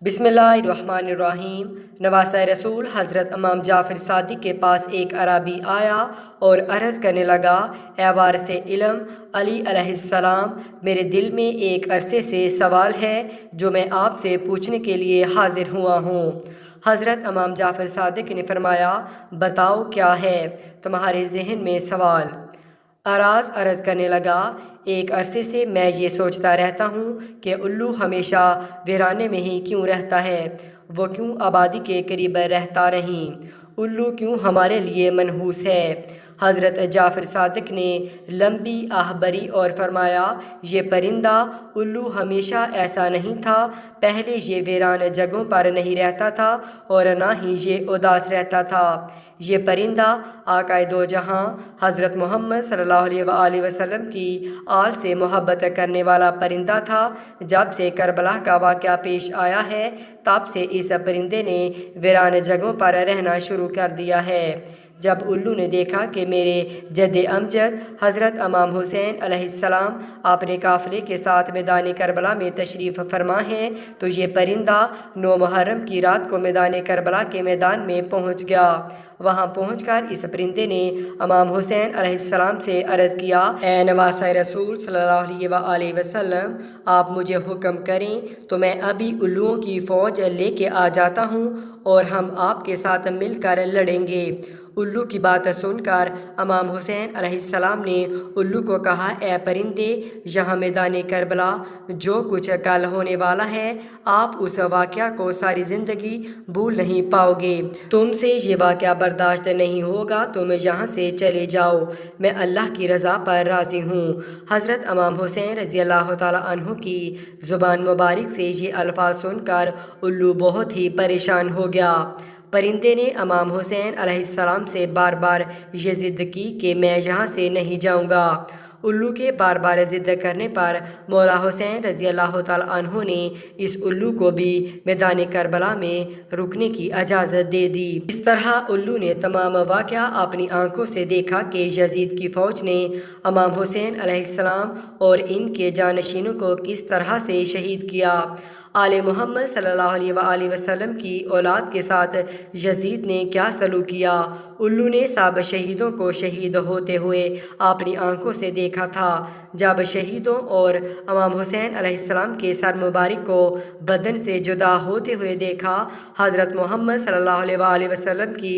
बिस्मिल्लाहिर्रहमानिर्रहीम। नवासा रसूल हज़रत इमाम जाफ़र सादिक के पास एक अरबी आया और अर्ज़ करने लगा, ए वारिस इल्म अली अलैहिस्सलाम, मेरे दिल में एक अरसे से सवाल है जो मैं आपसे पूछने के लिए हाजिर हुआ हूँ। हज़रत इमाम जाफ़र सादिक ने फरमाया, बताओ क्या है तुम्हारे जहन में सवाल। अराज अर्ज़ करने लगा, एक अरसे से मैं ये सोचता रहता हूँ कि उल्लू हमेशा वीराने में ही क्यों रहता है, वो क्यों आबादी के करीब रहता नहीं, उल्लू क्यों हमारे लिए मनहूस है। हज़रत जाफ़र सादिक ने लंबी आह भरी और फरमाया, ये परिंदा उल्लू हमेशा ऐसा नहीं था। पहले ये वीरान जगहों पर नहीं रहता था और ना ही ये उदास रहता था। ये परिंदा आकाए दो जहां हज़रत मोहम्मद सल्लल्लाहु अलैहि वसल्लम की आल से मोहब्बत करने वाला परिंदा था। जब से करबला का वाक़या पेश आया है, तब से इस परिंदे ने वीरान जगहों पर रहना शुरू कर दिया है। जब उल्लू ने देखा कि मेरे जद्द अमजद हज़रत इमाम हुसैन अलैहिस्सलाम अपने काफ़िले के साथ मैदान करबला में तशरीफ़ फरमा हैं, तो ये परिंदा 9 मुहर्रम की रात को मैदान करबला के मैदान में पहुँच गया। वहाँ पहुँचकर इस परिंदे ने इमाम हुसैन अलैहिस्सलाम से अर्ज़ किया, ए नवासा रसूल सल्लल्लाहु अलैहि वसल्लम, आप मुझे हुक्म करें तो मैं अभी उल्लुओं की फ़ौज लेके आ जाता हूँ और हम आपके साथ मिलकर लड़ेंगे। उल्लू की बात सुनकर इमाम हुसैन अलैहिस्सलाम ने उल्लू को कहा, ए परिंदे, यहाँ मैदान करबला जो कुछ कल होने वाला है, आप उस वाक़या को सारी ज़िंदगी भूल नहीं पाओगे। तुमसे ये वाक़या बर्दाश्त नहीं होगा, तुम यहाँ से चले जाओ, मैं अल्लाह की रज़ा पर राज़ी हूँ। हज़रत इमाम हुसैन रज़ी अल्लाह तआला अन्हु की ज़ुबान मुबारक से ये अल्फाज सुनकर उल्लू बहुत ही परेशान हो गया। परिंदे ने इमाम हुसैन अलैहिस्सलाम से बार बार ये ज़िद की कि मैं यहाँ से नहीं जाऊँगा। उल्लू के बार बार ज़िद करने पर मौला हुसैन रज़ी अल्लाह तआला अन्हु ने इस उल्लू को भी मैदान करबला में रुकने की इजाज़त दे दी। इस तरह उल्लू ने तमाम वाक़या अपनी आंखों से देखा कि यजीद की फ़ौज ने इमाम हुसैन अलैहिस्सलाम और इनके जानशीनों को किस तरह से शहीद किया। आले मोहम्मद सल्लल्लाहु अलैहि वसल्लम की औलाद के साथ यजीद ने क्या सलूक किया। उल्लू ने सब शहीदों को शहीद होते हुए अपनी आंखों से देखा था। जब शहीदों और इमाम हुसैन अलैहिस्सलाम के सर मुबारक को बदन से जुदा होते हुए देखा। हज़रत मोहम्मद सल्लल्लाहु अलैहि वसल्लम की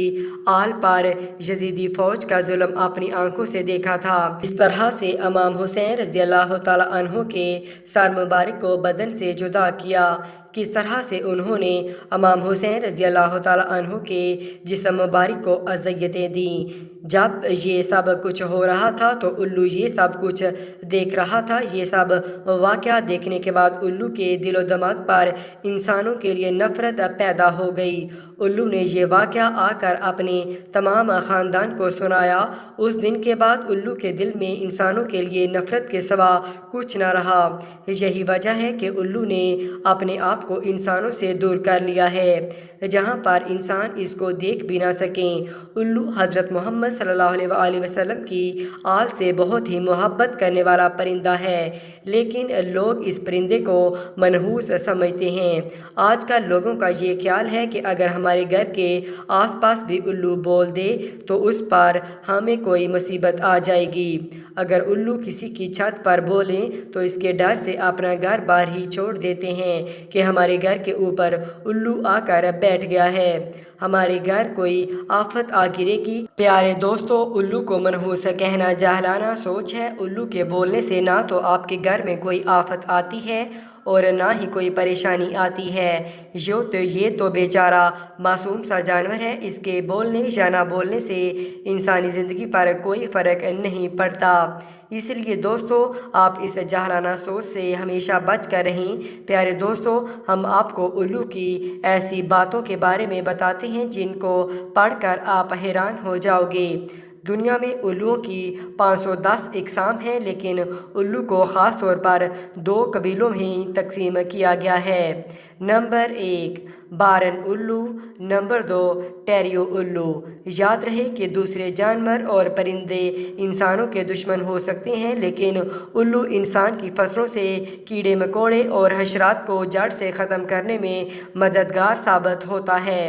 आल पर यजीदी फ़ौज का जुल्म अपनी आंखों से देखा था। इस तरह से इमाम हुसैन रज़ी अल्लाह तआला अन्हु के सर मुबारक को बदन से जुदा किया। किस तरह से उन्होंने इमाम हुसैन रज़ी अल्लाह तआला अन्हु के जिस्म मुबारक को अज़ियतें दी। जब ये सब कुछ हो रहा था तो उल्लू ये सब कुछ देख रहा था। ये सब वाक़या देखने के बाद उल्लू के दिलो दिमाग पर इंसानों के लिए नफ़रत पैदा हो गई। उल्लू ने ये वाक़या आकर अपने तमाम ख़ानदान को सुनाया। उस दिन के बाद उल्लू के दिल में इंसानों के लिए नफ़रत के सिवा कुछ न रहा। यही वजह है कि उल्लू ने अपने आप को इंसानों से दूर कर लिया है, जहाँ पर इंसान इसको देख भी ना सकें। उल्लू हज़रत मोहम्मद सल्लल्लाहु अलैहि वसल्लम की आल से बहुत ही मोहब्बत करने वाला परिंदा है, लेकिन लोग इस परिंदे को मनहूस समझते हैं। आजकल लोगों का ये ख्याल है कि अगर हमारे घर के आसपास भी उल्लू बोल दे तो उस पर हमें कोई मुसीबत आ जाएगी। अगर उल्लू किसी की छत पर बोले तो इसके डर से अपना घर बार ही छोड़ देते हैं कि हमारे घर के ऊपर उल्लू आकर बैठ गया है, हमारे घर कोई आफत आ गिरेगी। प्यारे दोस्तों, उल्लू को मनहूस कहना जाहलाना सोच है। उल्लू के बोलने से ना तो आपके घर में कोई आफत आती है और ना ही कोई परेशानी आती है। ये तो बेचारा मासूम सा जानवर है, इसके बोलने या ना बोलने से इंसानी ज़िंदगी पर कोई फ़र्क नहीं पड़ता। इसलिए दोस्तों, आप इस जाहलाना सोच से हमेशा बच कर रहें। प्यारे दोस्तों, हम आपको उल्लू की ऐसी बातों के बारे में बताते हैं जिनको पढ़कर आप हैरान हो जाओगे। दुनिया में उल्लुओं की 510 इकसाम हैं, लेकिन उल्लू को ख़ास तौर पर 2 कबीलों में ही तकसीम किया गया है। नंबर 1 बारन उल्लू, नंबर 2 टेरियो उल्लू। याद रहे कि दूसरे जानवर और परिंदे इंसानों के दुश्मन हो सकते हैं, लेकिन उल्लू इंसान की फसलों से कीड़े मकोड़े और हशरात को जड़ से ख़त्म करने में मददगार साबित होता है।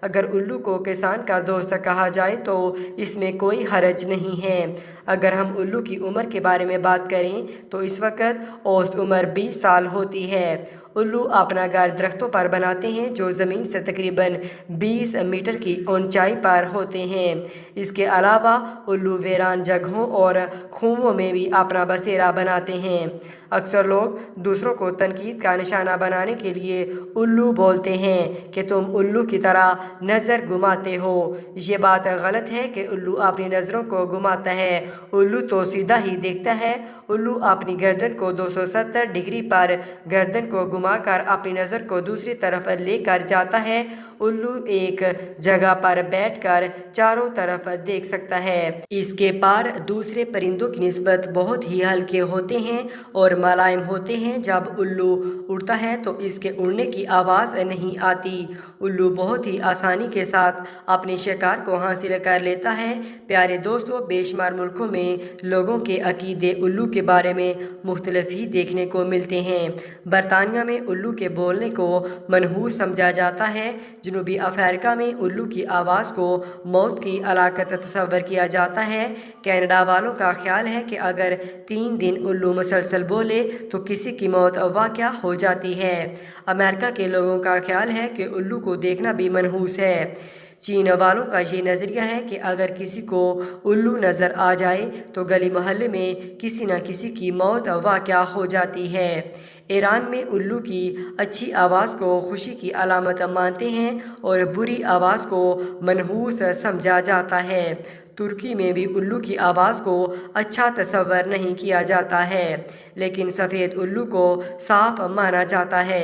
अगर उल्लू को किसान का दोस्त कहा जाए तो इसमें कोई हरज नहीं है। अगर हम उल्लू की उम्र के बारे में बात करें तो इस वक्त औसत उम्र 20 साल होती है। उल्लू अपना घर दरख्तों पर बनाते हैं जो ज़मीन से तकरीबन 20 मीटर की ऊंचाई पर होते हैं। इसके अलावा उल्लू वीरान जगहों और खूहों में भी अपना बसेरा बनाते हैं। अक्सर लोग दूसरों को तनकीद का निशाना बनाने के लिए उल्लू बोलते हैं कि तुम उल्लू की तरह नज़र घुमाते हो। ये बात गलत है कि उल्लू अपनी नज़रों को घुमाता है। उल्लू तो सीधा ही देखता है। उल्लू अपनी गर्दन को 270 डिग्री पर गर्दन को घुमाकर अपनी नज़र को दूसरी तरफ लेकर जाता है। उल्लू एक जगह पर बैठकर चारों तरफ देख सकता है। इसके पर दूसरे परिंदों की निस्बत बहुत ही हल्के होते हैं और मुलायम होते हैं। जब उल्लू उड़ता है तो इसके उड़ने की आवाज़ नहीं आती। उल्लू बहुत ही आसानी के साथ अपने शिकार को हासिल कर लेता है। प्यारे दोस्तों, बेशुमार मुल्कों में लोगों के अकीदे उल्लू के बारे में मुख्तलिफ ही देखने को मिलते हैं। बरतानिया में उल्लू के बोलने को मनहूस समझा जाता है। जनूबी अफ्रीका में उल्लू की आवाज़ को मौत की अलाकत तस्वर किया जाता है। कनाडा वालों का ख्याल है कि अगर 3 दिन उल्लू मुसलसल बोले तो किसी की मौत वाक़या हो जाती है। अमेरिका के लोगों का ख्याल है कि उल्लू को देखना भी मनहूस है। चीन वालों का ये नज़रिया है कि अगर किसी को उल्लू नज़र आ जाए तो गली मोहल्ले में किसी न किसी की मौत वाक़या हो जाती है। ईरान में उल्लू की अच्छी आवाज़ को खुशी की अलामत मानते हैं और बुरी आवाज़ को मनहूस समझा जाता है। तुर्की में भी उल्लू की आवाज़ को अच्छा तस्वर नहीं किया जाता है, लेकिन सफ़ेद उल्लू को साफ माना जाता है।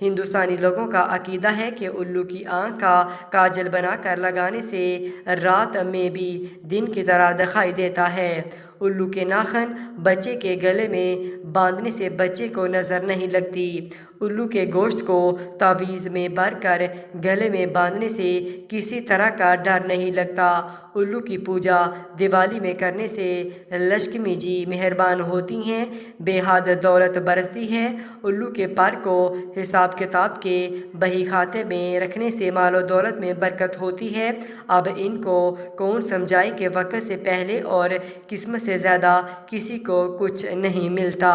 हिंदुस्तानी लोगों का अकीदा है कि उल्लू की आँख का काजल बनाकर लगाने से रात में भी दिन की तरह दिखाई देता है। उल्लू के नाखन बच्चे के गले में बांधने से बच्चे को नज़र नहीं लगती। उल्लू के गोश्त को तावीज़ में भरकर गले में बांधने से किसी तरह का डर नहीं लगता। उल्लू की पूजा दिवाली में करने से लक्ष्मी जी मेहरबान होती हैं, बेहद दौलत बरसती है। उल्लू के पर को हिसाब किताब के बही खाते में रखने से मालो दौलत में बरकत होती है। अब इनको कौन समझाए कि वक्त से पहले और किस्मत से ज़्यादा किसी को कुछ नहीं मिलता।